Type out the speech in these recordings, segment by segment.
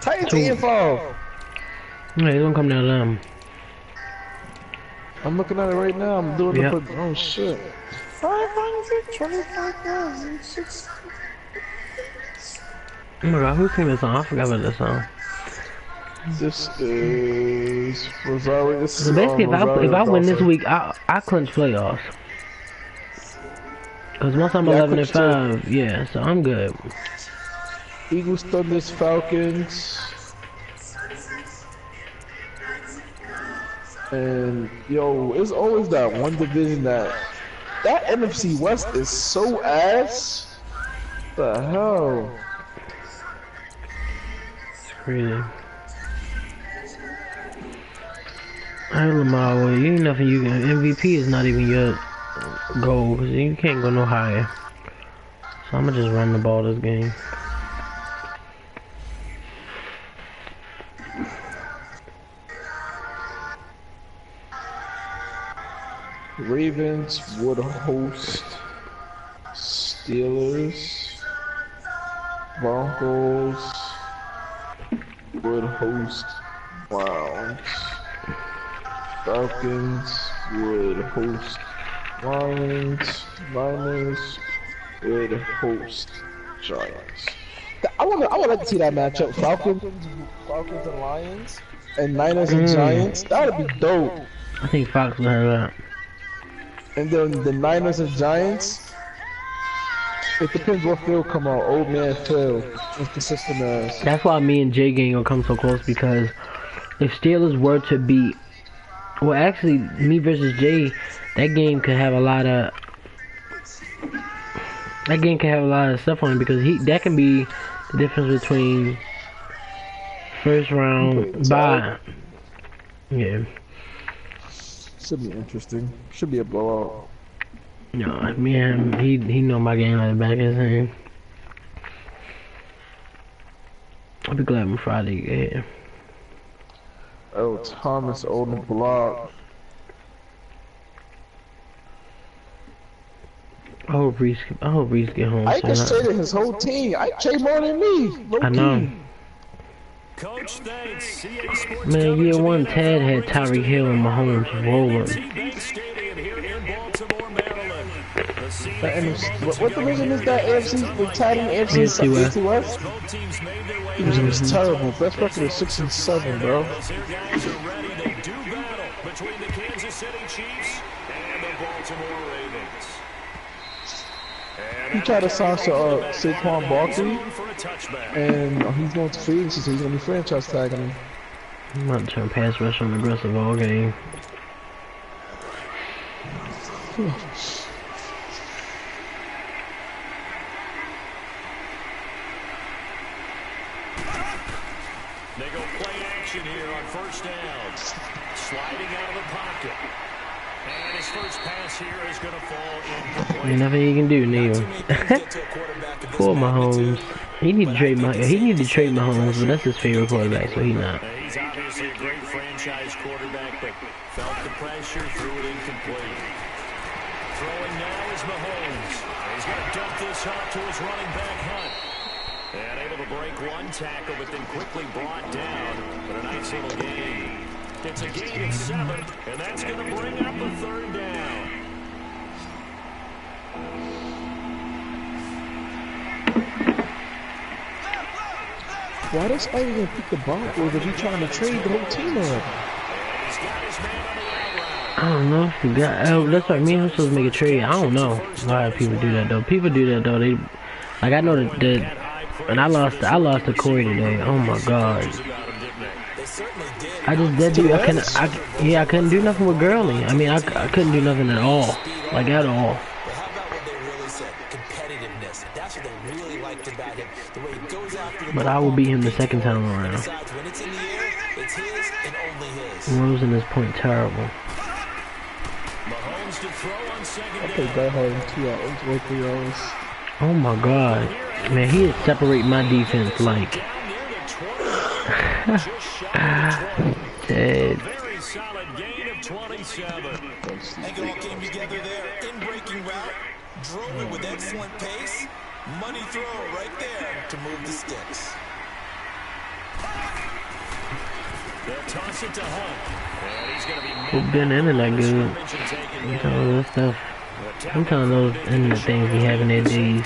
Titans Two. 8-5. Yeah, he's gonna come down to them. I'm looking at it right now. I'm doing Yep. the oh shit. 525,006. Oh my god, who sing this song? I forgot about this song. This is Rosario. This So is basically, if Rosario I win this Dawson. week, I clinch playoffs. Cause once I'm Yeah, I 11 and clinched too. 5, yeah, so I'm good. Eagles, Thunders, Falcons. And yo, it's always that one division that NFC West is so ass. The hell? It's crazy. Hey Lamar, well, you ain't nothing you can. MVP is not even your goal, cause you can't go no higher. So I'ma just run the ball this game. Ravens would host Steelers. Broncos would host Browns. Falcons would host Lions. Niners would host Giants. I would like to see that matchup. Falcons and Lions, and Niners and Giants. That would be dope. I think Fox will have that. And then the Niners and Giants. It depends what field come out. Old man Phil is consistent as. That's why me and Jay gang will come so close, because if Steelers were to beat, well, actually, me versus Jay, that game could have a lot of stuff on it, because that can be the difference between first round bye. Yeah. Should be interesting. Should be a blowout. No, me and him, he know my game like the back of his hand. I'll be glad when Friday get here. Oh, Thomas on the block. I hope Reese get home. I just traded his whole team. I trade more than me. I know. Coach, thanks. CA Sports Man, year one, Tad had Tyreek Hill and Mahomes rolling. What division is that? AFC? The Tad and AFC West? It was terrible. Best record is 6-7, bro. Between the Kansas City Chiefs and the Baltimore Ravens. He tried to sign to Saquon Barkley, and he's going to free agency, so he's going to be franchise tagging him. I'm about to turn pass rush on aggressive all game. They go play action here on first down. Sliding out of the pocket. And his first pass here is going to fall incomplete. Ain't nothing you can do, Neil. Poor Mahomes. He need to trade Mahomes, but that's his favorite quarterback, so he's not. He's obviously a great franchise quarterback, but felt the pressure, threw it incomplete. Throwing now is Mahomes. He's going to dump this off to his running back, Hunt. And able to break one tackle, but then quickly brought down. But a nice little gain. It's a gain of 7, and that's going to bring up a third down. Why does Spidey even pick the Broncos if he's trying to trade the whole team up? I don't know if you got. That's right. Me and him supposed to make a trade. I don't know why people do that though. People do that though. They like I know that and I lost to Corey today. Oh my god. I couldn't do nothing with Gurley. I mean, I couldn't do nothing at all, like at all. How about what they really said? Competitiveness. That's what they really liked about him. The way he goes after the But I will beat him the second time around. decides when it's in the air, it's his and only his. Rose in this point terrible. Mahomes to throw on second I played that hard in 2 hours, or 3 hours. Oh my god, man, he is separating my defense like. Dead. Very solid gain of 27. And it all came together there in breaking route. Drove it with excellent pace. Money throw right there to move the sticks. They'll toss it to Hunt. And he's going to be Who been in it that good? I'm telling those stuff. I'm telling those internet things be having their days.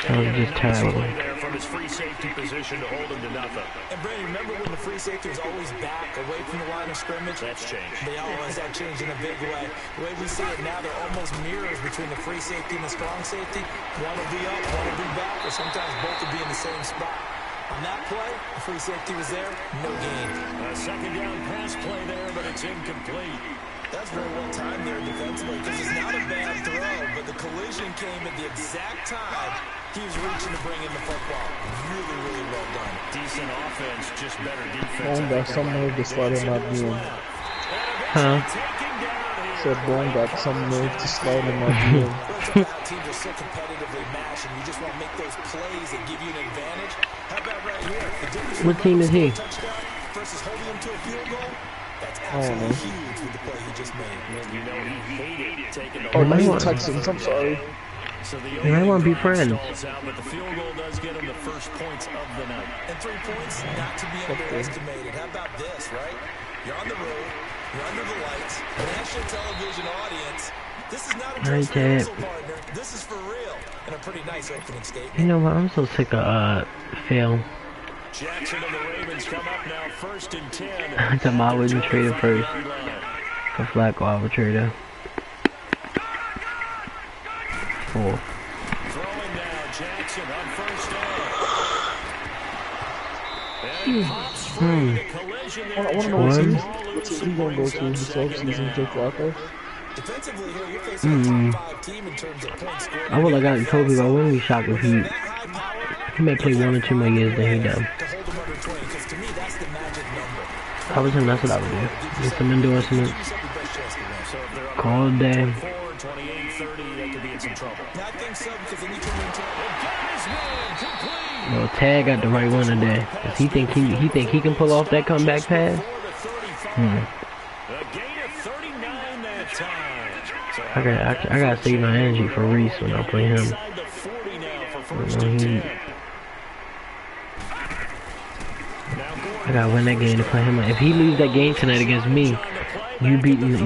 Sounds just terrible. From his free safety position to hold him to nothing. And Brandon, remember when the free safety was always back away from the line of scrimmage? That's changed. They always have changed in a big way. The way we see it now, they're almost mirrors between the free safety and the strong safety. One will be up, one will be back, or sometimes both will be in the same spot. On that play, the free safety was there, no gain. A second down pass play there, but it's incomplete. That's very well timed there defensively because it's not a bad throw, but the collision came at the exact time he was reaching to bring in the football. Really, really well done. Decent offense, just better defense. Bone got some nerve to slide in my DM. Huh? Said Bone got some nerve to slide in my DM. Teams are so competitively matched, and you just want to make those plays that give you an advantage. How about right here? The difference What team is he? touchdown versus holding him to a field goal. That's I don't know. absolutely huge with the play he just made. You know he hated taking the Oh, might he's want- Texans. I'm sorry. So the They might want to be friends. stalls out, but the field goal does get him the first points of the night. And 3 points, not to be underestimated. How about this, right? You're on the road, you're under the lights, national television audience. This is not a Right, dress rehearsal, partner. This is for real. And a pretty nice opening statement. You know what? I'm so sick of Phil. Jackson and the Ravens come up now, 1st and 10. I thought I wouldn't trade it first. For Flacco, I would trade her. 4. Throwing now, Jackson on 1st down. And pops free. The collision I there. want to know what team he gonna go to this offseason, Joe Flacco. Defensively here, you're facing a top 5 team in terms of points scored. I would have gotten Toby, but I wouldn't be shocked if he may play 1 or 2 more years than he does. To hold them under 20, because to me, that's the magic number. If I was him, that's what I would do. Get some endorsements. Give yourself the best chance to win. So if they're up Call it day. 4, 28, 30, they could be in some trouble. And I think so, because then you turn into Well, Tag got the right one today. Cause he think he can pull off that comeback pass. A gain of 39 that time. So I gotta save my energy for Reese when I play him. inside the 40 now for You 1st know, and 10. I gotta win that game to play him. If he lose that game tonight against me, you beating the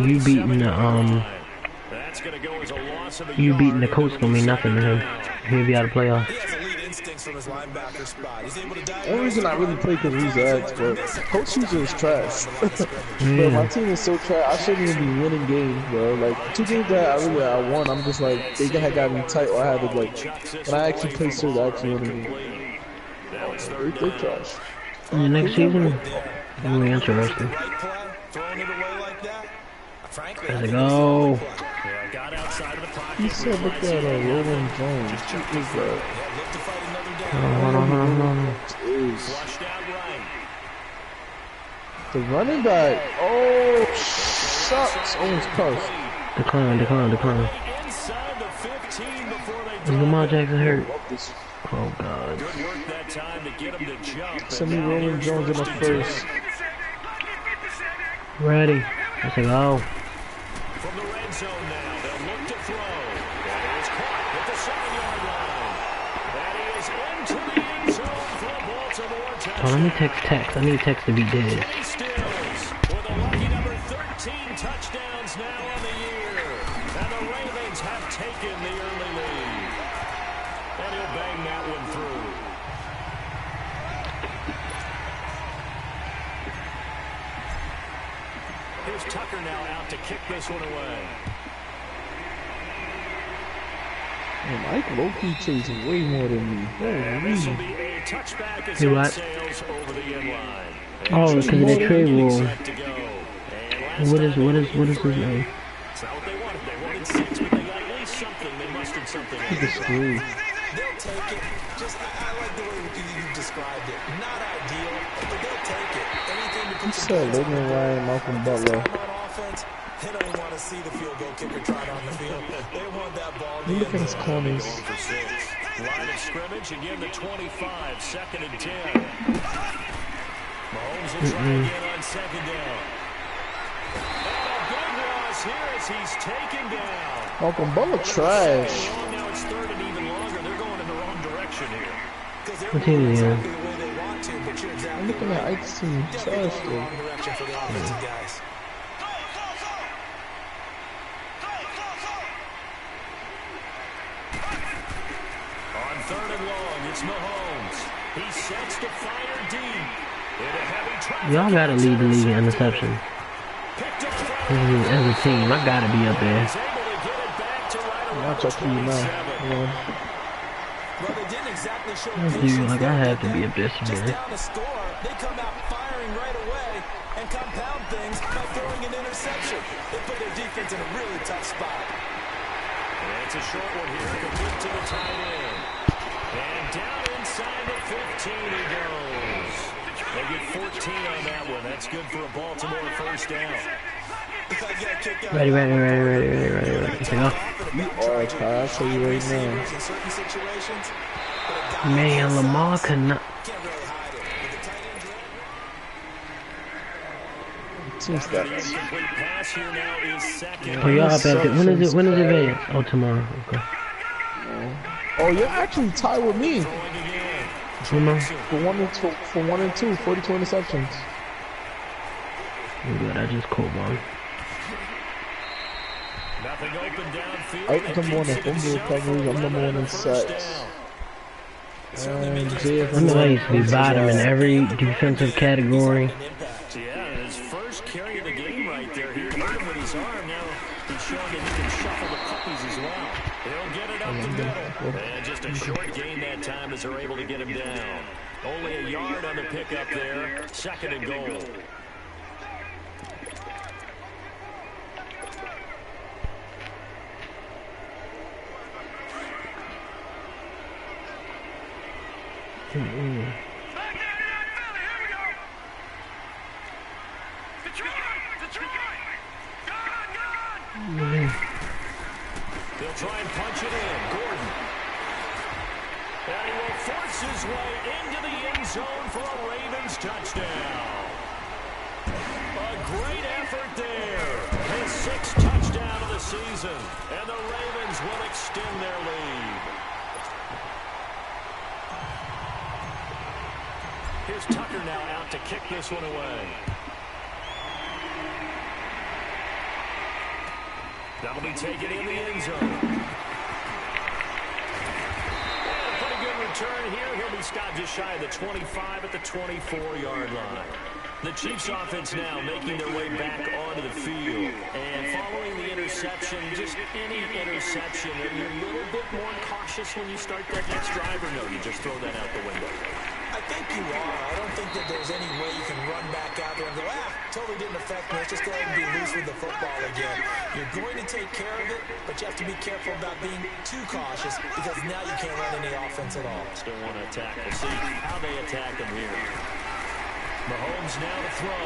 That's gonna go as a loss of a you beating the yard. coach gonna mean nothing to him. He'll be out of playoffs. He has elite instincts from his linebacker spot. He's able to dive. The only reason I really play because he's ass, but Coach Houston is trash. But my team is so trash. I shouldn't even be winning games, bro. Like 2 games that I won, I'm just like they had got me tight, or I had to like when I actually play certain, I actually win a game. They trash. In the next season, it'll be interesting. Right play, throwing it away like that. Frankly, Let's I think go. Yeah, got outside of the pocket. He said, "Look at Roland Jones." Check this out. yeah, look to fight another down. Hold on. Is Flushed out right. the running back? Oh, shucks! Almost cursed. Decline. Inside the 15 before they Is Lamar Jackson hurt? Love this. Oh God. Good work that time to get him to jump. Send me Roland Jones in the first. Ready. Let's go. From the red zone now, they'll look to throw. That is caught at the 7-yard line. That is into the end zone for a Baltimore touchdown. Oh, let me text. I need text to be dead. Kenny Stills with a lucky number 13 touchdowns now on the year. And the Ravens have taken the early lead. And he'll bang that one through. Here's Tucker now out to kick this one away. And Mike low-key chased way more than me. And this will Holy. be a touchback as Hey, it what? sails over the end line. Oh, because of the trade rule. Set to go. And last What is time his name? it's not what they wanted. They wanted 6, but they got at least something. They mustered something. He just screwed. They'll take it. Just, I like the way you described it. Not ideal, but they'll take it. Anything to He put said Logan Ryan, Malcolm Butler. on offense. They don't even want to see the field goal kicker trot on the field. They want that ball in You the look at end his zone. corners. For 6. Line of scrimmage, again the 25, 2nd and 10. Mahomes will try again on 2nd down. And a big loss here as he's taken down. Malcolm Butler trash. Now it's 3rd and even longer. They're going in the wrong direction here. because they're What team moving is he on? exactly the way they want to, but you're I'm exactly looking at right. Ike's team. Definitely Trash, going the though. wrong direction for the offensive guys. On 3rd and long, it's Mahomes. He sets to fire deep. In a heavy traffic. Y'all gotta lead the league in interceptions. Picked off As a team, I gotta be up there. He's able to get it back to right around Match up for you now. 27. Well, they didn't exactly show I do, patience like, I there, have to did be they? up there Just somewhere. down to score, they come out firing right away and compound things by throwing an interception. They put their defense in a really tough spot. And it's a short one here, complete to the tight end. And down inside the 15 he goes. They get 14 on that one. That's good for a Baltimore first down. Ready. To go. Oh, Kai, I'll tell you right now. In certain situations, but a guy Man, his Lamar size could not. can't really hide it. With the tight end Team After the stats. incomplete pass here now is second. Oh, y'all up after. When is it? When is it advance? Oh, tomorrow. Okay. Oh, you're actually tied with me Throwing again. Tomorrow. for 1 and 2, 42 interceptions. I'm good. I just called one. Nothing open downfield. Ike number 1 in fumble recoveries. I'm number 1 in sacks. And JF I know I used to be bottom in every defensive category. Yeah, and his first carry of the game right there. He hurt him with his arm. Now he's showing that he can shuffle the puppies as well. He'll get it up the middle. And just a short gain that time as they're able to get him down. Only a yard on the pickup there. 2nd and goal. He'll try and punch it in. Gordon. And he will force his way into the end zone for a Ravens touchdown. A great effort there. His 6th touchdown of the season. And the Ravens will extend their lead. Here's Tucker now out to kick this one away. That'll be taken in the end zone. And a pretty good return here. He'll be stopped just shy of the 25 at the 24-yard line. The Chiefs offense now making their way back onto the field. And following the interception, just any interception, are you a little bit more cautious when you start that next drive, or no, you just throw that out the window? I think you are. I don't think that there's any way you can run back out there and go, totally didn't affect me. Let's just go ahead and be loose with the football again. You're going to take care of it, but you have to be careful about being too cautious because now you can't run any offense at all. Still want to attack. We'll see how they attack him here. Mahomes now to throw.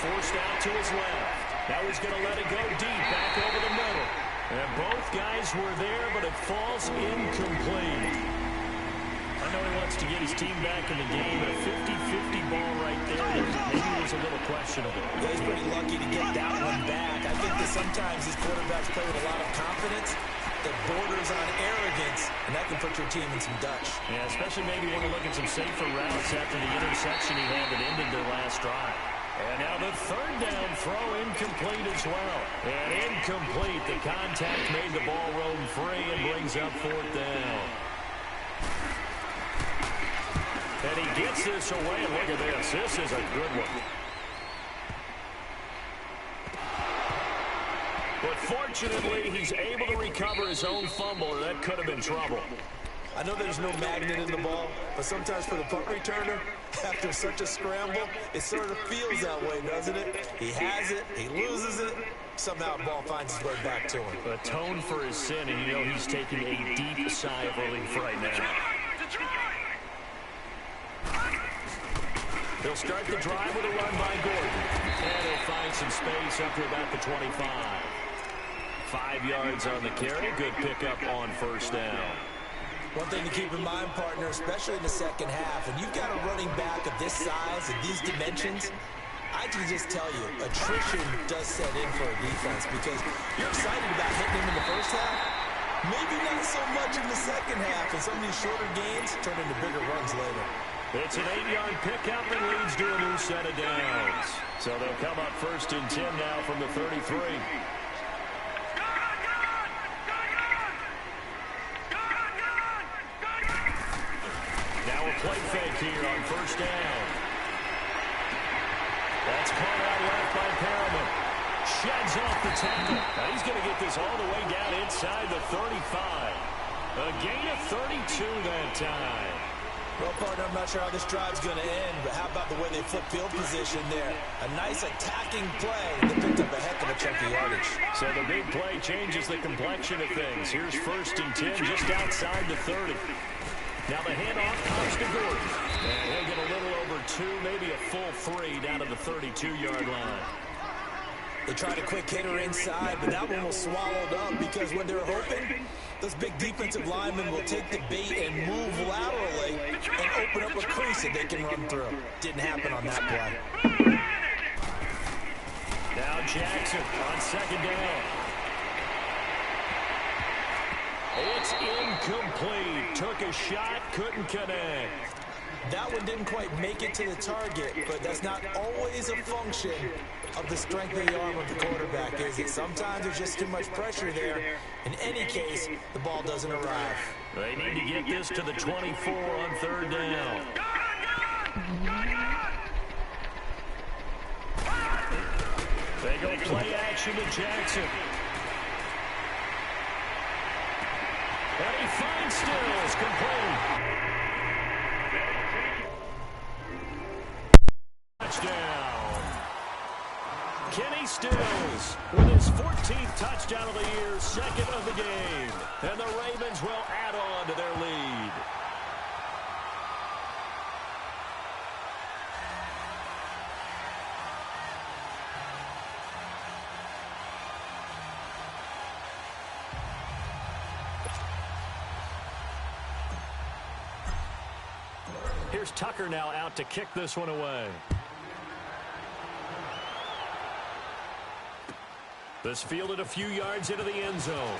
Forced out to his left. Now he's going to let it go deep, back over the middle. And both guys were there, but it falls incomplete. I know he wants to get his team back in the game, but a 50-50 ball right there maybe was a little questionable. Yeah, he's pretty lucky to get that one back. I think that sometimes these quarterbacks play with a lot of confidence that borders on arrogance, and that can put your team in some Dutch. Yeah, especially maybe want to look at some safer routes after the interception he had that ended their last drive. And now the 3rd down throw incomplete as well. And incomplete. The contact made the ball roam free and brings up 4th down. And he gets this away. And look at this. This is a good one. But fortunately, he's able to recover his own fumble, or that could have been trouble. I know there's no magnet in the ball, but sometimes for the punt returner, after such a scramble, it sort of feels that way, doesn't it? He has it, he loses it, somehow the ball finds its way back to him. Atone for his sin, and you know he's taking a deep sigh of relief right now. He'll start the drive with a run by Gordon. And he'll find some space up to about the 25. 5 yards on the carry. Good pickup on 1st down. One thing to keep in mind, partner, especially in the second half, when you've got a running back of this size and these dimensions, I can just tell you, attrition does set in for a defense because you're excited about hitting him in the first half, Maybe not so much in the second half, and some of these shorter gains turn into bigger runs later. It's an 8-yard pickup and leads to a new set of downs. So they'll come up 1st and 10 now from the 33. Now a play fake here on 1st down. That's caught out left by Perriman. Sheds off the tackle. Now he's going to get this all the way down inside the 35. A gain of 32 that time. Well, partner, I'm not sure how this drive's going to end, but how about the way they flip field position there? A nice attacking play, and they picked up a heck of a chunk of yardage. So the big play changes the complexion of things. Here's 1st and 10 just outside the 30. Now the handoff comes to Gordon. And he'll get a little over 2, maybe a full 3 down to the 32-yard line. They tried a quick hitter inside, but that one was swallowed up because when they're hoping, those big defensive linemen will take the bait and move laterally and open up a crease that they can run through. Didn't happen on that play. Now Jackson on 2nd down. It's incomplete. Took a shot, couldn't connect. That one didn't quite make it to the target, but that's not always a function of the strength of the arm of the quarterback, is it? Sometimes there's just too much pressure there. In any case, the ball doesn't arrive. They need to get this to the 24 on 3rd down. They go play action to Jackson. And he finds Stills complete. Touchdown. Kenny Stills with his 14th touchdown of the year, 2nd of the game. And the Ravens will add on to their lead. Here's Tucker now out to kick this one away. This fielded a few yards into the end zone.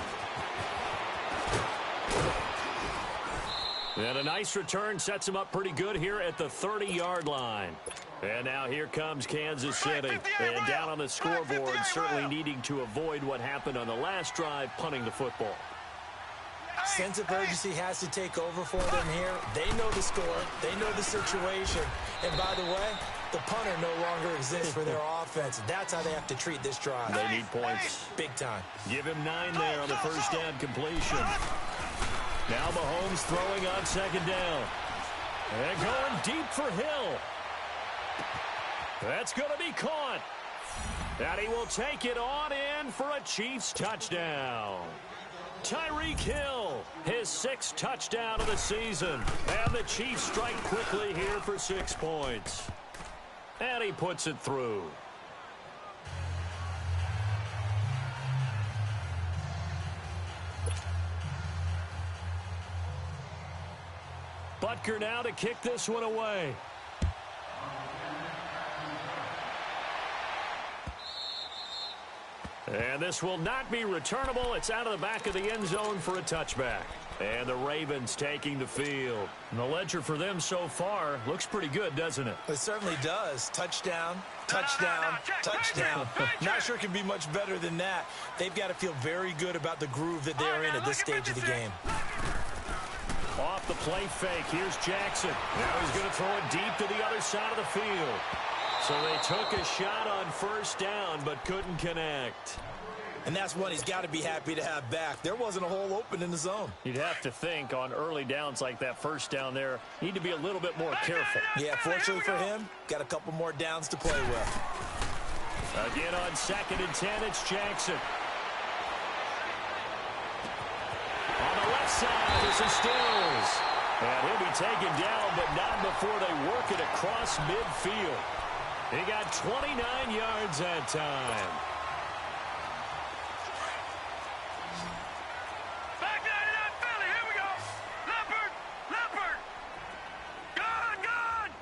And a nice return sets him up pretty good here at the 30-yard line. And now here comes Kansas City. And down on the scoreboard, certainly needing to avoid what happened on the last drive, punting the football. Sense of urgency has to take over for them here. They know the score. They know the situation. And by the way, the punter no longer exists for their offense. That's how they have to treat this drive. They need points. Big time. Give him 9 there on the 1st down completion. Now Mahomes throwing on 2nd down. And going deep for Hill. That's going to be caught. And he will take it on in for a Chiefs touchdown. Tyreek Hill, his 6th touchdown of the season. And the Chiefs strike quickly here for 6 points. And he puts it through. Butker now to kick this one away. And this will not be returnable. It's out of the back of the end zone for a touchback. And the Ravens taking the field. And the ledger for them so far looks pretty good, doesn't it? It certainly does. Touchdown, touchdown, touchdown. Not sure it can be much better than that. They've got to feel very good about the groove that they're in at this stage of the game. Off the play fake, here's Jackson. Now he's going to throw it deep to the other side of the field. So they took a shot on 1st down, but couldn't connect. And that's one he's got to be happy to have back. There wasn't a hole open in the zone. You'd have to think on early downs like that 1st down there, need to be a little bit more careful. Yeah, fortunately for him, got a couple more downs to play with. Again on 2nd and 10, it's Jackson. On the left side, this is Stills. And he'll be taken down, but not before they work it across midfield. He got 29 yards that time. Back down to that Philly. Here we go. Leopard. Gone.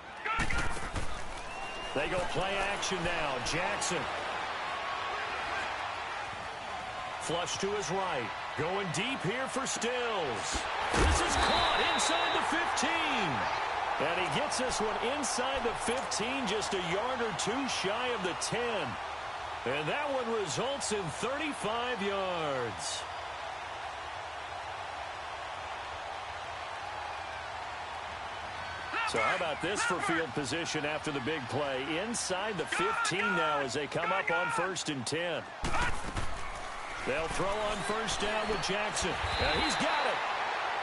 They go play action now. Jackson. Flush to his right. Going deep here for Stills. This is caught inside the 15. And he gets this one inside the 15, just a yard or two shy of the 10. And that one results in 35 yards. So how about this for field position after the big play? Inside the 15 now as they come up on 1st and 10. They'll throw on 1st down with Jackson. And he's got it.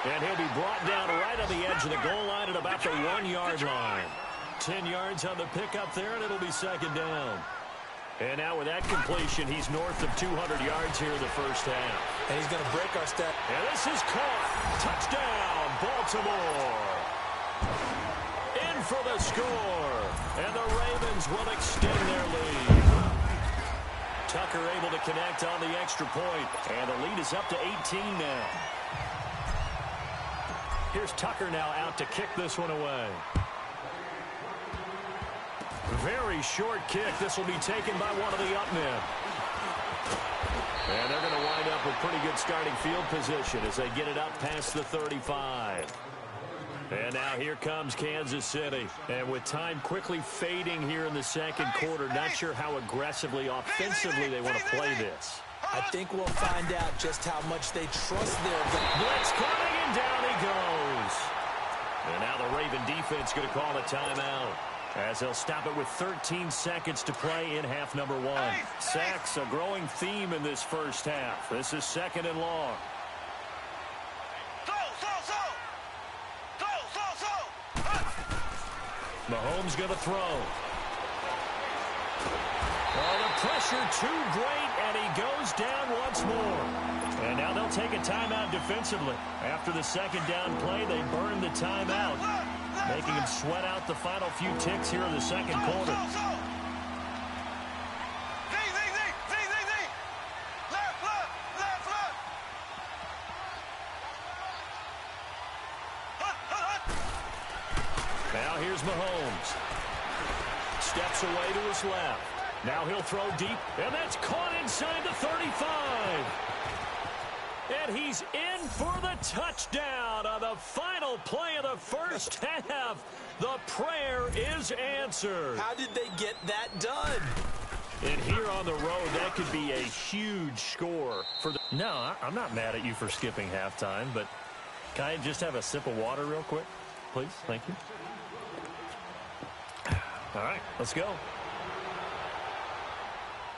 And he'll be brought down right on the edge of the goal line at about the 1-yard line. 10 yards on the pickup there, and it'll be 2nd down. And now with that completion, he's north of 200 yards here in the first half. And he's going to break our step. And this is caught. Touchdown, Baltimore. In for the score. And the Ravens will extend their lead. Tucker able to connect on the extra point. And the lead is up to 18 now. Here's Tucker now out to kick this one away. Very short kick. This will be taken by one of the up men. And they're going to wind up with pretty good starting field position as they get it up past the 35. And now here comes Kansas City. And with time quickly fading here in the second quarter, not sure how aggressively, offensively they want to play this. I think we'll find out just how much they trust their guy. Blitz coming, and down he goes. And now the Raven defense going to call a timeout as they'll stop it with 13 seconds to play in half number 1. Sacks, a growing theme in this first half. This is 2nd and long. Mahomes going to throw. Oh, the pressure too great, and he goes down once more. And now they'll take a timeout defensively. After the 2nd down play, they burn the timeout, making him sweat out the final few ticks here in the second quarter. Now here's Mahomes. Steps away to his left. Now he'll throw deep, and that's caught inside the 35. And he's in for the touchdown on the final play of the first half. The prayer is answered. How did they get that done? And here on the road, that could be a huge score. No, I'm not mad at you for skipping halftime, but can I just have a sip of water real quick? Please, thank you. All right, let's go.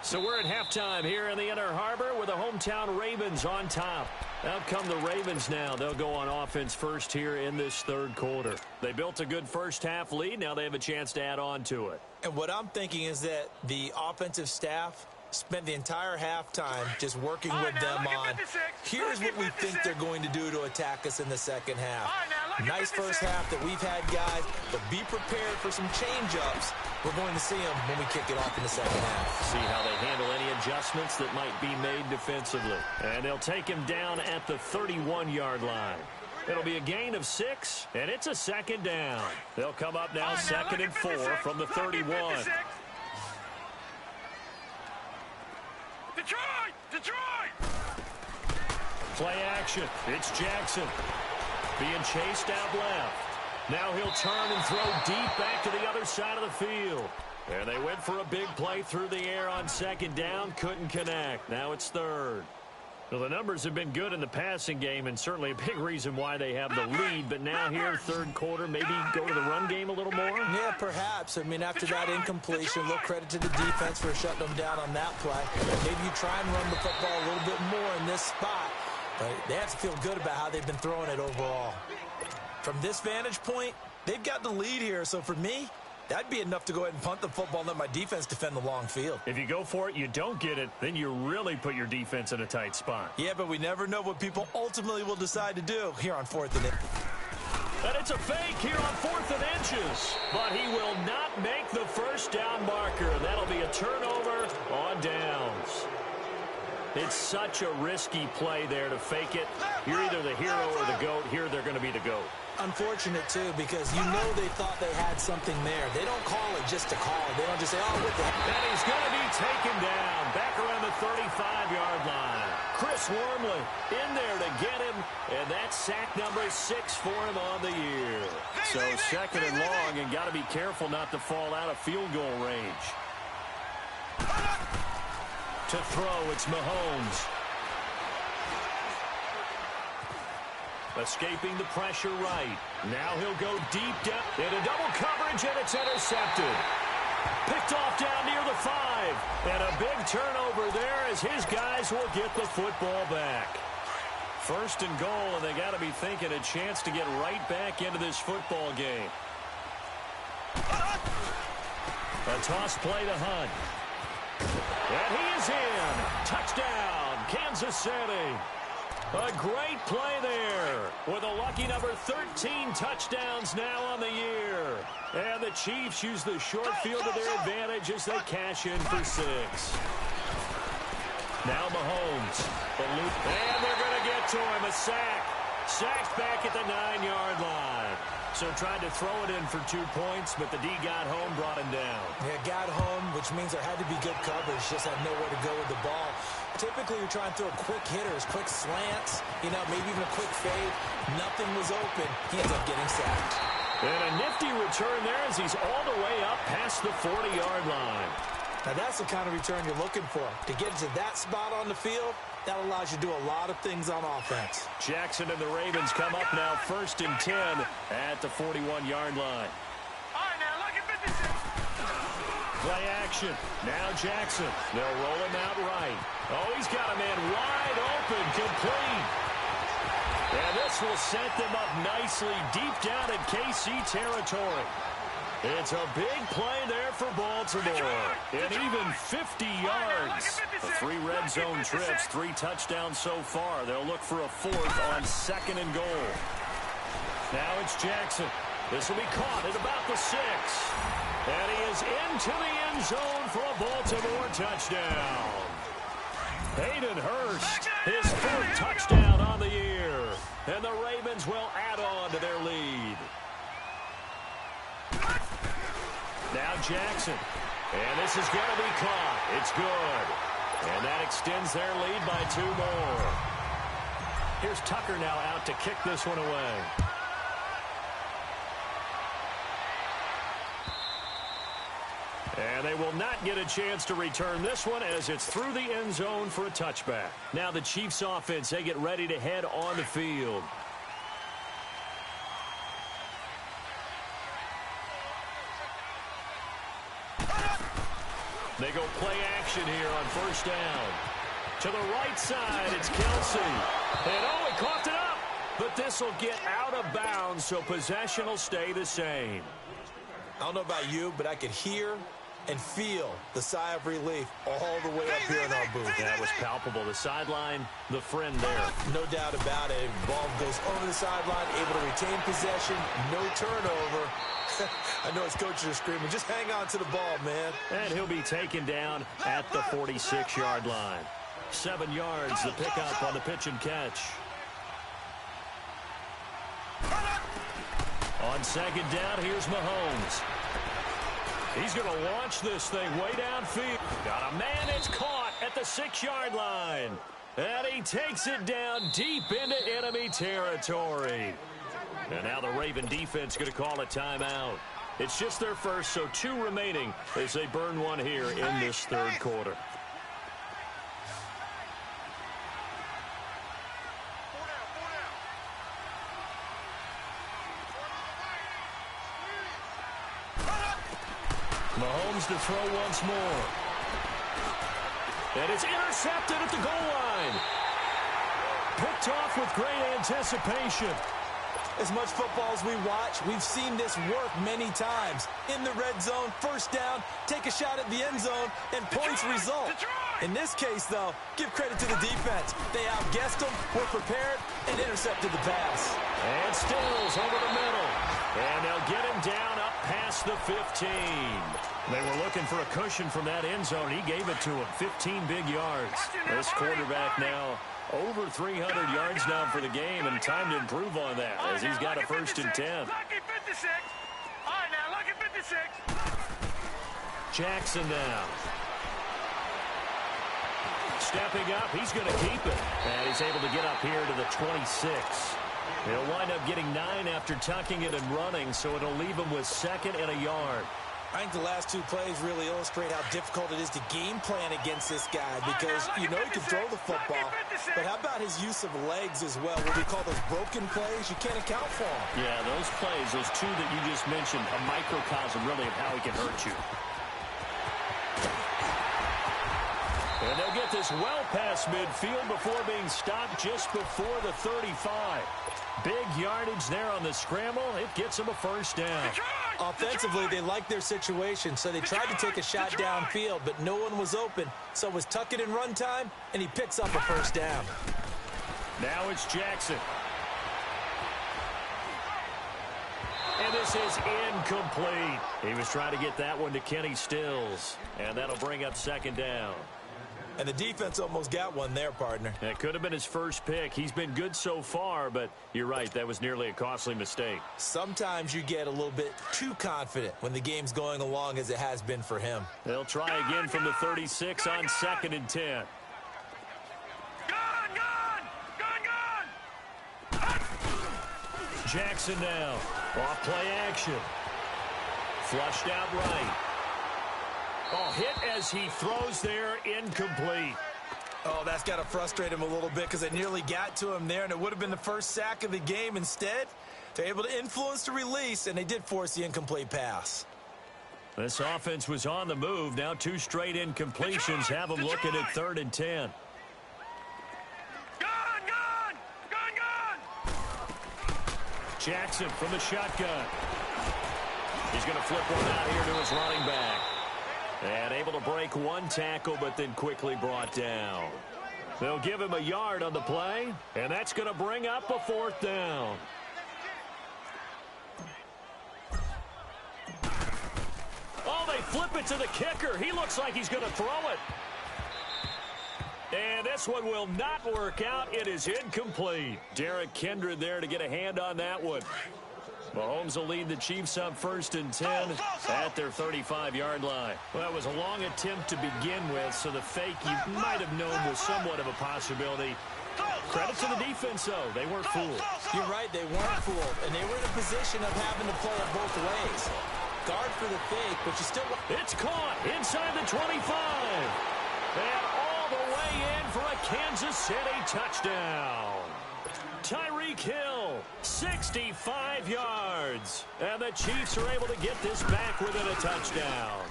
So we're at halftime here in the Inner Harbor with the hometown Ravens on top. Out come the Ravens now. They'll go on offense first here in this third quarter. They built a good first half lead. Now they have a chance to add on to it. And what I'm thinking is that the offensive staff spent the entire halftime just working with them on, here's what we think they're going to do to attack us in the second half. Nice first half that we've had, guys, but be prepared for some change-ups. We're going to see them when we kick it off in the second half. See how they handle any adjustments that might be made defensively. And they'll take him down at the 31-yard line. It'll be a gain of 6, and it's a 2nd down. They'll come up now 2nd and 4 from the 31. Detroit! Play action. It's Jackson being chased out left. Now he'll turn and throw deep back to the other side of the field. And they went for a big play through the air on 2nd down. Couldn't connect. Now it's 3rd. Well, the numbers have been good in the passing game and certainly a big reason why they have the lead. But now here, third quarter, maybe go to the run game a little more? Yeah, perhaps. I mean, after that incompletion, a little credit to the defense for shutting them down on that play. Maybe you try and run the football a little bit more in this spot. But they have to feel good about how they've been throwing it overall. From this vantage point, they've got the lead here. So for me, that'd be enough to go ahead and punt the football and let my defense defend the long field. If you go for it, you don't get it, then you really put your defense in a tight spot. Yeah, but we never know what people ultimately will decide to do here on 4th and And it's a fake here on 4th and inches. But he will not make the first down marker. That'll be a turnover on downs. It's such a risky play there to fake it. You're either the hero or the GOAT. Here they're going to be the GOAT. Unfortunate, too, because you know they thought they had something there. They don't call it just to call it. They don't just say, oh, what the heck? And he's going to be taken down back around the 35-yard line. Chris Wormley in there to get him, and that's sack number 6 for him on the year. So second and long, and got to be careful not to fall out of field goal range. To throw, it's Mahomes. Escaping the pressure right. Now he'll go deep down into double coverage, and it's intercepted. Picked off down near the 5. And a big turnover there as his guys will get the football back. First and goal, and they got to be thinking a chance to get right back into this football game. A toss play to Hunt. And he is in. Touchdown, Kansas City. A great play there with a lucky number 13 touchdowns now on the year. And the Chiefs use the short field to their advantage as they cash in for 6. Now Mahomes. And they're going to get to him. A sack. Sacked back at the 9-yard line. So tried to throw it in for 2 points, but the D got home, brought him down. Yeah, got home, which means there had to be good coverage. Just had nowhere to go with the ball. Typically, you're trying to throw quick hitters, quick slants, maybe even a quick fade. Nothing was open. He ends up getting sacked. And a nifty return there as he's all the way up past the 40-yard line. Now, that's the kind of return you're looking for. To get to that spot on the field, that allows you to do a lot of things on offense. Jackson and the Ravens come up now 1st and 10 at the 41-yard line. All right, now, look at 56. Play action. Now Jackson. They'll roll him out right. Oh, he's got a man wide open, complete. And this will set them up nicely deep down in KC territory. It's a big play there for Baltimore. And even 50 yards. The 3 red zone trips, 3 touchdowns so far. They'll look for a 4th on 2nd and goal. Now it's Jackson. This will be caught at about the 6. And he is into the end zone for a Baltimore touchdown. Hayden Hurst, his 4th touchdown on the year. And the Ravens will add on to their lead. Now Jackson. And this is going to be caught. It's good. And that extends their lead by 2 more. Here's Tucker now out to kick this one away. And they will not get a chance to return this one as it's through the end zone for a touchback. Now the Chiefs offense, they get ready to head on the field. They go play action here on 1st down. To the right side, it's Kelsey. And oh, he coughed it up. But this will get out of bounds, so possession will stay the same. I don't know about you, but I could hear and feel the sigh of relief all the way up here in our booth. That was palpable. The sideline, the friend there. No doubt about it. Ball goes over the sideline, able to retain possession, no turnover. I know his coaches are screaming, just hang on to the ball, man. And he'll be taken down at the 46-yard line. 7 yards, the pickup on the pitch and catch. On 2nd down, here's Mahomes. He's going to launch this thing way downfield. Got a man, it's caught at the 6-yard line. And he takes it down deep into enemy territory. And now the Raven defense going to call a timeout. It's just their first, so 2 remaining as they burn one here in this 3rd quarter. Mahomes to throw once more. And it's intercepted at the goal line. Picked off with great anticipation. As much football as we watch, we've seen this work many times. In the red zone, 1st down, take a shot at the end zone, and points result. In this case, though, give credit to the defense. They outguessed them, were prepared, and intercepted the pass. And Stills over the middle. And they'll get him down up past the 15. They were looking for a cushion from that end zone. He gave it to him. 15 big yards. This quarterback now over 300 yards now for the game, and time to improve on that as he's got a 1st and 10. Lucky 56. All right, now, lucky 56. Jackson now. Stepping up, he's going to keep it. And he's able to get up here to the 26. He'll wind up getting 9 after tucking it and running, so it'll leave him with 2nd and a yard. I think the last 2 plays really illustrate how difficult it is to game plan against this guy because you know he can throw the football, but how about his use of legs as well? What we call those broken plays, you can't account for them. Yeah, those plays, those 2 that you just mentioned, a microcosm really of how he can hurt you. And they'll get this well past midfield before being stopped just before the 35. Big yardage there on the scramble. It gets them a 1st down. Offensively, they liked their situation, so they tried to take a shot downfield, but no one was open. So it was tuck it in run time, and he picks up a 1st down. Now it's Jackson. And this is incomplete. He was trying to get that one to Kenny Stills, and that'll bring up 2nd down. And the defense almost got one there, partner. That could have been his first pick. He's been good so far, but you're right, that was nearly a costly mistake. Sometimes you get a little bit too confident when the game's going along as it has been for him. They'll try again from the 36 on 2nd and 10. Jackson now. Off play action. Flushed out right. Oh, hit as he throws there, incomplete. Oh, that's got to frustrate him a little bit because it nearly got to him there, and it would have been the first sack of the game. Instead, they're able to influence the release, and they did force the incomplete pass. This offense was on the move. Now 2 straight incompletions have them looking at 3rd and 10. Jackson from the shotgun. He's going to flip one out here to his running back. And able to break 1 tackle, but then quickly brought down. They'll give him a yard on the play, and that's going to bring up a 4th down. Oh, they flip it to the kicker. He looks like he's going to throw it. And this one will not work out. It is incomplete. Derek Kindred there to get a hand on that one. Mahomes will lead the Chiefs up 1st and 10 at their 35-yard line. Well, it was a long attempt to begin with, so the fake you might have known was somewhat of a possibility. Credit to the defense, though. They weren't fooled. You're right, they weren't fooled, and they were in a position of having to play it both ways. Guard for the fake, but you still... It's caught inside the 25. And all the way in for a Kansas City touchdown. Tyreek Hill, 65 yards. And the Chiefs are able to get this back within a touchdown.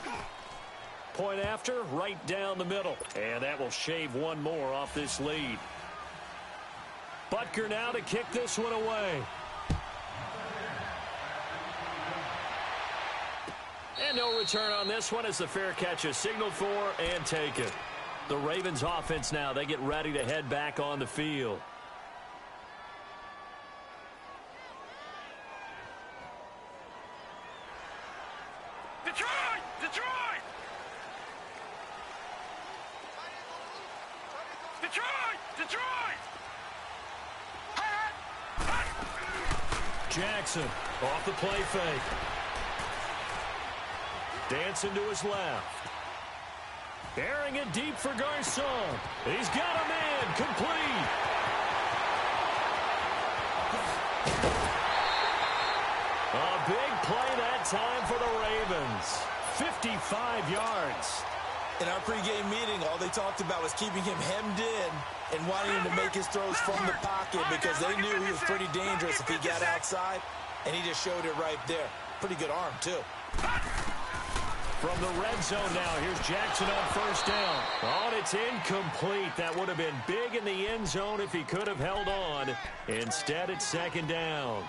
Point after, right down the middle. And that will shave 1 more off this lead. Butker now to kick this one away. And no return on this one as the fair catch is signaled for and taken. The Ravens offense now, they get ready to head back on the field. Jackson off the play fake. Dancing to his left. Airing it deep for Garcon. He's got a man complete. A big play that time for the Ravens. 55 yards. In our pregame meeting, all they talked about was keeping him hemmed in and wanting him to make his throws from the pocket because they knew he was pretty dangerous if he got outside, and he just showed it right there. Pretty good arm, too. From the red zone now, here's Jackson on 1st down. Oh, and it's incomplete. That would have been big in the end zone if he could have held on. Instead, it's 2nd down.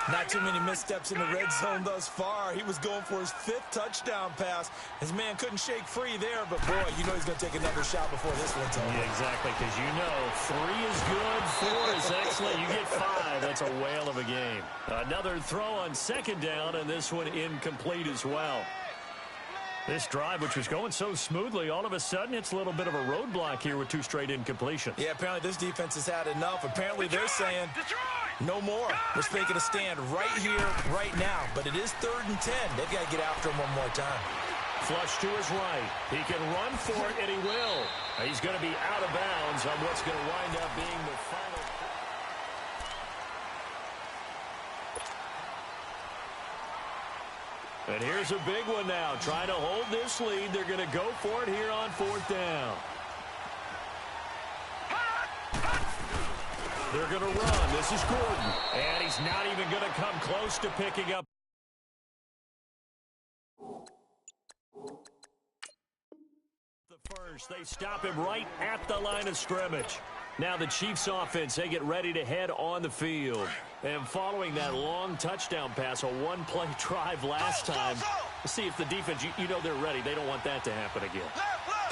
Not too many missteps in the red zone thus far. He was going for his 5th touchdown pass. His man couldn't shake free there, but boy, you know he's going to take another shot before this one's over. Yeah, exactly, because you know 3 is good, 4 is excellent. You get 5. That's a whale of a game. Another throw on 2nd down, and this one incomplete as well. This drive, which was going so smoothly, all of a sudden it's a little bit of a roadblock here with 2 straight incompletions. Yeah, apparently this defense has had enough. Apparently they're saying no more. We're making a stand right here, right now. But it is 3rd and 10. They've got to get after him one more time. Flush to his right. He can run for it, and he will. He's going to be out of bounds on what's going to wind up being the final. And here's a big one now. Trying to hold this lead. They're going to go for it here on 4th down. They're going to run. This is Gordon. And he's not even going to come close to picking up. The first, they stop him right at the line of scrimmage. Now the Chiefs offense, they get ready to head on the field. And following that long touchdown pass, a one-play drive last time, let's see if the defense, you know they're ready. They don't want that to happen again.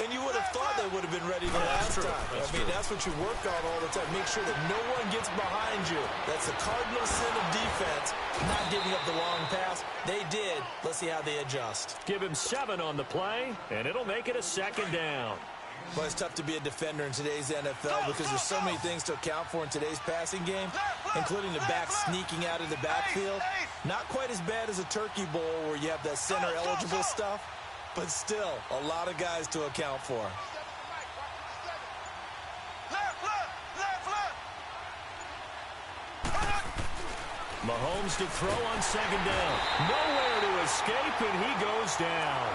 And you would have thought they would have been ready the last time. That's what you work on all the time. Make sure that no one gets behind you. That's the cardinal sin of defense, not giving up the long pass. They did. Let's see how they adjust. Give him 7 on the play, and it'll make it a 2nd down. Well, it's tough to be a defender in today's NFL because there's so many things to account for in today's passing game, including the back sneaking out of the backfield. Not quite as bad as a turkey bowl where you have that center-eligible stuff, but still a lot of guys to account for. Mahomes to throw on 2nd down. Nowhere to escape, and he goes down.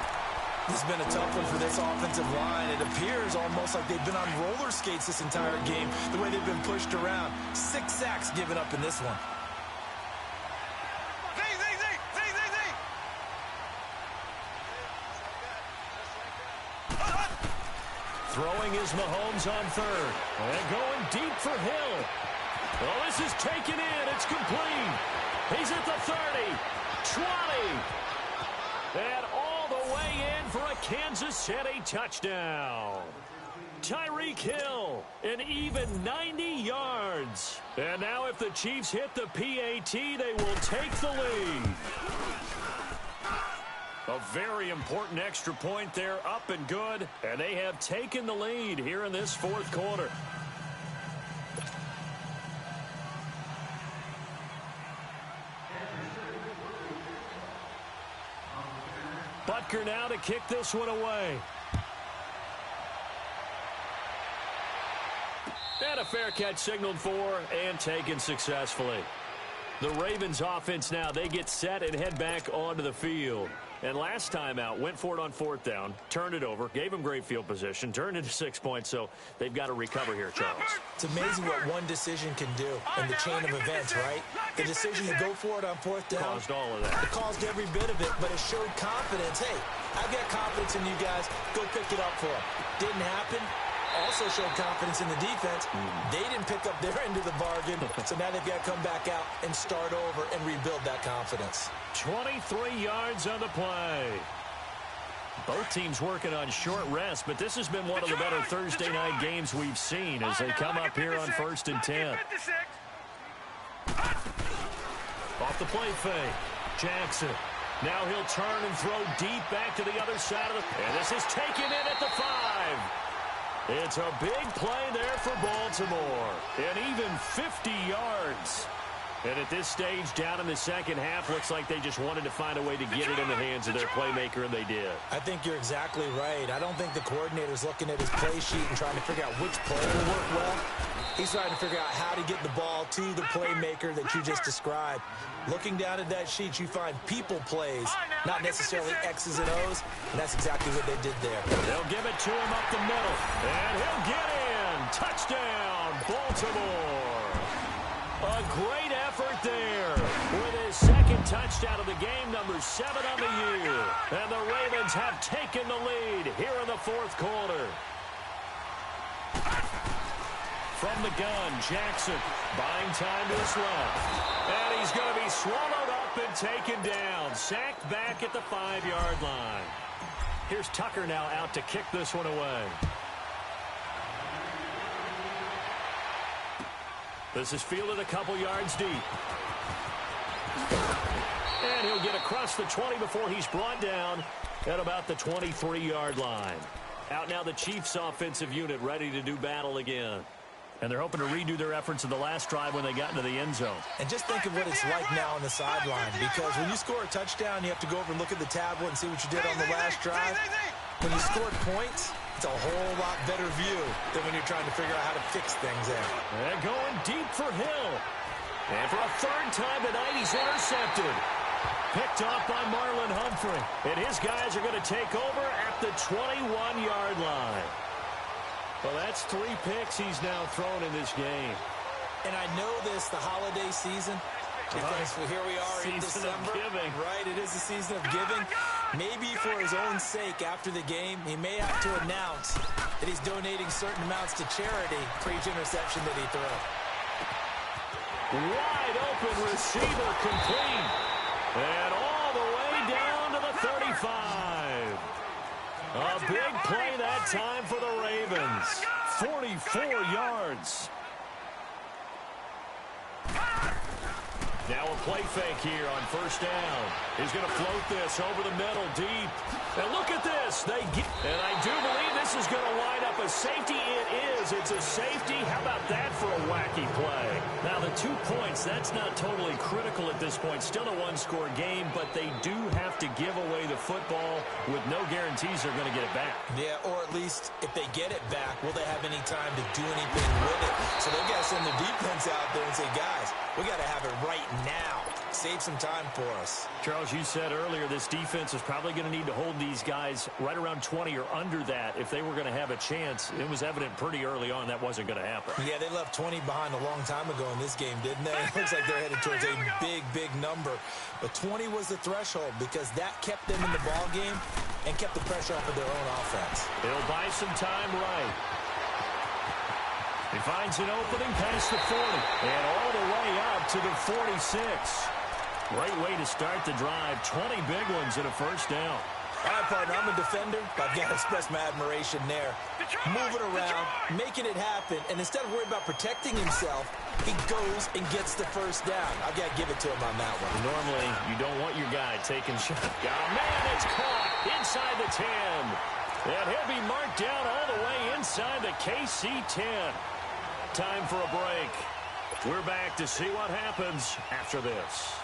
This has been a tough one for this offensive line. It appears almost like they've been on roller skates this entire game, the way they've been pushed around. 6 sacks given up in this one. Throwing is Mahomes on 3rd. And going deep for Hill. Oh, this is taken in. It's complete. He's at the 30, 20, and all the way in for a Kansas City touchdown. Tyreek Hill, an even 90 yards. And now if the Chiefs hit the PAT, they will take the lead. A very important extra point there, up and good. And they have taken the lead here in this 4th quarter. Butker now to kick this one away. And a fair catch signaled for and taken successfully. The Ravens offense now, they get set and head back onto the field. And last time out, went for it on 4th down, turned it over, gave them great field position, turned into 6 points, so they've got to recover here, Charles. It's amazing what one decision can do in the chain of events, right? The decision to go for it on 4th down. Caused all of that. It caused every bit of it, but it showed confidence. Hey, I've got confidence in you guys. Go pick it up for them. Didn't happen. Also showed confidence in the defense. They didn't pick up their end of the bargain, so now they've got to come back out and start over and rebuild that confidence. 23 yards on the play. Both teams working on short rest, but this has been one of the better Thursday night games we've seen as they come up here on 1st and 10. Off the play fake. Jackson. Now he'll turn and throw deep back to the other side of the... And this is taken in at the 5. It's a big play there for Baltimore. And even 50 yards. And at this stage, down in the second half, looks like they just wanted to find a way to get it in the hands of their playmaker, and they did. I think you're exactly right. I don't think the coordinator's looking at his play sheet and trying to figure out which play will work well. He's trying to figure out how to get the ball to the playmaker that you just described. Looking down at that sheet, you find people plays, not necessarily X's and O's, and that's exactly what they did there. They'll give it to him up the middle, and he'll get in. Touchdown, Baltimore. A great effort there with his 2nd touchdown of the game, number 7 on the year. And the Ravens have taken the lead here in the 4th quarter. From the gun, Jackson buying time to his left. And he's going to be swallowed up and taken down. Sacked back at the 5-yard line. Here's Tucker now out to kick this one away. This is fielded a couple yards deep. And he'll get across the 20 before he's brought down at about the 23-yard line. Out now the Chiefs offensive unit ready to do battle again. And they're hoping to redo their efforts in the last drive when they got into the end zone. And just think of what it's like now on the sideline, because when you score a touchdown, you have to go over and look at the tablet and see what you did on the last drive. When you scored points, it's a whole lot better view than when you're trying to figure out how to fix things there. And going deep for Hill. And for a third time tonight, he's intercepted. Picked off by Marlon Humphrey. And his guys are going to take over at the 21-yard line. Well, that's 3 picks he's now thrown in this game. And I know this, the holiday season, because here we are in December. Right, it is the season of giving. Maybe for his own sake after the game, he may have to announce that he's donating certain amounts to charity for each interception that he threw. Wide open receiver complete. And all the way down to the 35. A big play that time for the Ravens. 44 yards. Now a play fake here on first down. He's going to float this over the middle deep. And look at this. And I do believe this is going to wind up a safety. It is. It's a safety. How about that for a wacky play? Now the 2 points, that's not totally critical at this point. Still a one-score game, but they do have to give away the football with no guarantees they're going to get it back. Yeah, or at least if they get it back, will they have any time to do anything with it? So they've got to send their defense out there and say, guys, we got to have it right now. Save some time for us. Charles, you said earlier this defense is probably going to need to hold these guys right around 20 or under that if they were going to have a chance. It was evident pretty early on that wasn't going to happen. Yeah, they left 20 behind a long time ago in this game, didn't they? It looks like they're headed towards a big, big number. But 20 was the threshold because that kept them in the ball game and kept the pressure off of their own offense. He'll buy some time right. He finds an opening past the 40 and all the way up to the 46. Great way to start the drive. 20 big ones and a first down. All right, partner, I'm a defender, but I've got to express my admiration there. Moving around, making it happen, and instead of worrying about protecting himself, he goes and gets the first down. I've got to give it to him on that one. Normally, you don't want your guy taking shots. Oh, man, it's caught inside the 10. And he'll be marked down all the way inside the KC 10. Time for a break. We're back to see what happens after this.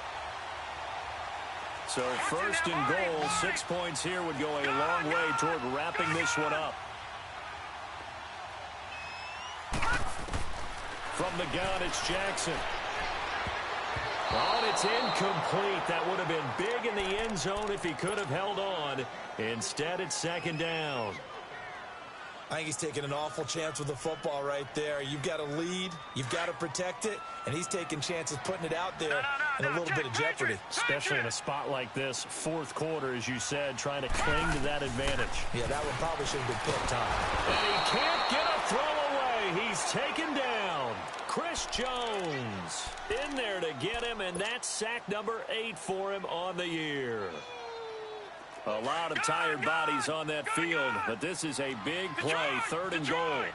So first and goal, 6 points here would go a long way toward wrapping this one up. From the gun, it's Jackson. Oh, and it's incomplete. That would have been big in the end zone if he could have held on. Instead, it's second down. I think he's taking an awful chance with the football right there. You've got to lead, you've got to protect it, and he's taking chances putting it out there in a little bit of jeopardy. Especially in a spot like this, fourth quarter, as you said, trying to cling to that advantage. Yeah, that one probably should have been picked on. And he can't get a throw away. He's taken down. Chris Jones in there to get him, and that's sack number 8 for him on the year. A lot of tired bodies on that field, but this is a big play, third and goal.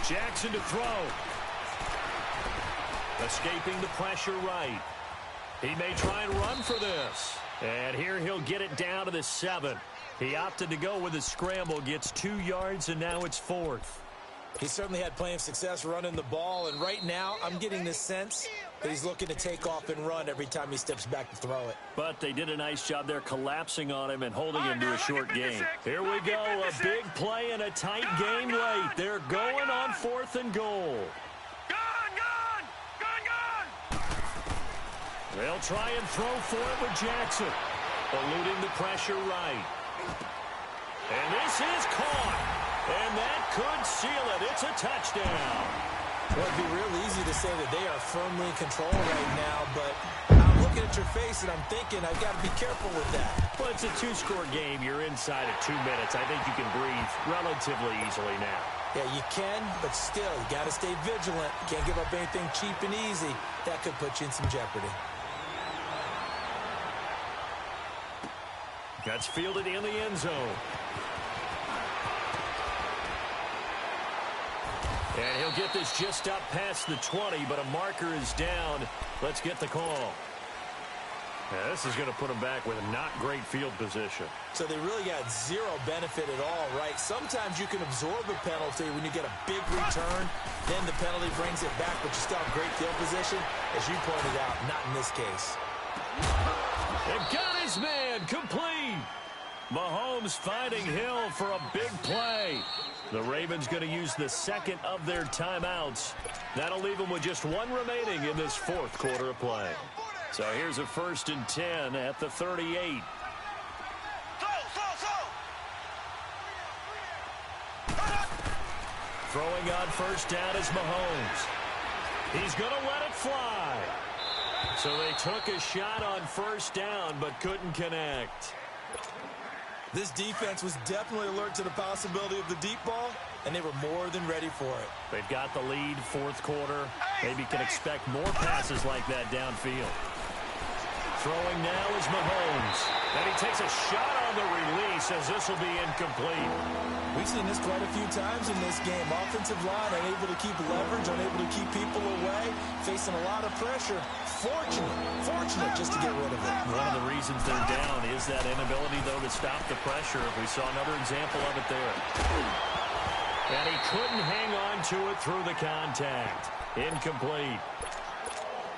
Jackson to throw. Escaping the pressure right. He may try and run for this. And here he'll get it down to the 7. He opted to go with a scramble, gets 2 yards, and now it's 4th. He certainly had plenty of success running the ball, and right now I'm getting this sense that he's looking to take off and run every time he steps back to throw it. But they did a nice job there collapsing on him and holding him to a short gain. Here we go, a big play and a tight game late. They're going on 4th and goal. They'll try and throw for it with Jackson. Eluding the pressure right. And this is caught. And that could seal it. It's a touchdown. Well, it'd be real easy to say that they are firmly in control right now, but I'm looking at your face and I'm thinking I've got to be careful with that. Well, it's a 2-score game. You're inside of 2 minutes. I think you can breathe relatively easily now. Yeah, you can, but still, you got to stay vigilant. You can't give up anything cheap and easy. That could put you in some jeopardy. That's fielded in the end zone. And he'll get this just up past the 20, but a marker is down. Let's get the call. Now, this is going to put them back with not great field position. So they really got zero benefit at all, right? Sometimes you can absorb a penalty when you get a big return. Then the penalty brings it back, but you still have great field position. As you pointed out, not in this case. And got his man complete. Mahomes finding Hill for a big play. The Ravens going to use the second of their timeouts. That'll leave them with just one remaining in this fourth quarter of play. So here's a 1st and 10 at the 38. Throwing on first down is Mahomes. He's going to let it fly. So they took a shot on first down but couldn't connect. This defense was definitely alert to the possibility of the deep ball, and they were more than ready for it. They've got the lead, fourth quarter. Maybe can expect more passes like that downfield. Throwing now is Mahomes. And he takes a shot on the release as this will be incomplete. We've seen this quite a few times in this game. Offensive line unable to keep leverage, unable to keep people away, facing a lot of pressure. Fortunate just to get rid of it. One of the reasons they're down is that inability, though, to stop the pressure. We saw another example of it there. And he couldn't hang on to it through the contact. Incomplete.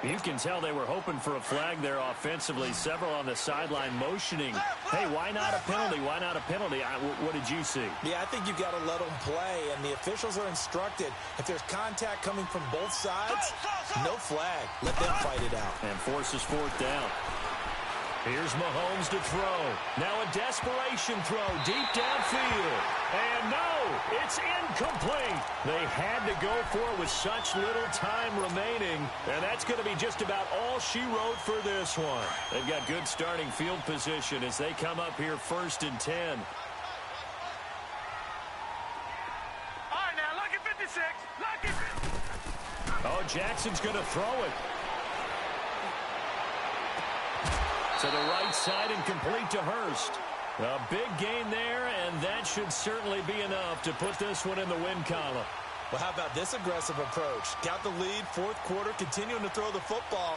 You can tell they were hoping for a flag there offensively. Several on the sideline motioning. Hey, why not a penalty? Why not a penalty? What did you see? Yeah, I think you've got to let them play, and the officials are instructed. If there's contact coming from both sides, no flag. Let them fight it out. And forces fourth down. Here's Mahomes to throw. Now a desperation throw deep downfield. And no, it's incomplete. They had to go for it with such little time remaining. And that's going to be just about all she wrote for this one. They've got good starting field position as they come up here 1st and 10. All right, now, look at 56. Look at... Oh, Jackson's going to throw it. To the right side and complete to Hurst. A big gain there, and that should certainly be enough to put this one in the win column. Well, how about this aggressive approach? Got the lead, fourth quarter, continuing to throw the football.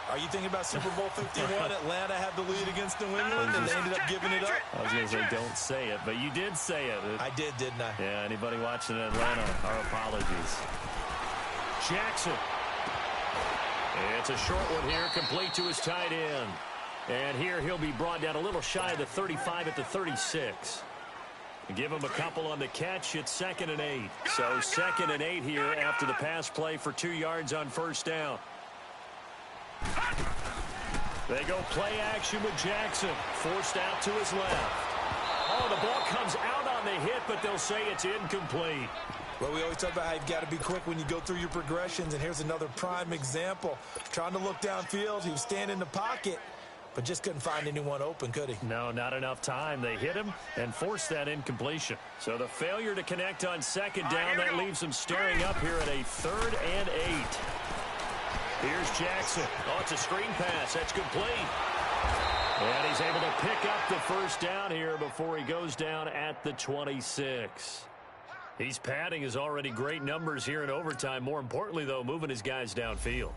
Are you thinking about Super Bowl 51? Atlanta had the lead against New England, and they ended up giving it up? I was going to say don't say it, but you did say it. I did, didn't I? Yeah, anybody watching Atlanta, our apologies. Jackson. It's a short one here, complete to his tight end. And here he'll be brought down a little shy of the 35 at the 36. Give him a couple on the catch. It's 2nd and 8. So 2nd and 8 here after the pass play for 2 yards on first down. They go play action with Jackson. Forced out to his left. Oh, the ball comes out on the hit, but they'll say it's incomplete. Well, we always talk about how you've got to be quick when you go through your progressions, and here's another prime example. Trying to look downfield, he was standing in the pocket, but just couldn't find anyone open, could he? No, not enough time. They hit him and forced that incompletion. So the failure to connect on second down, that leaves them staring up here at a 3rd and 8. Here's Jackson. Oh, it's a screen pass. That's complete. And he's able to pick up the first down here before he goes down at the 26. He's padding his already great numbers here in overtime. More importantly, though, moving his guys downfield.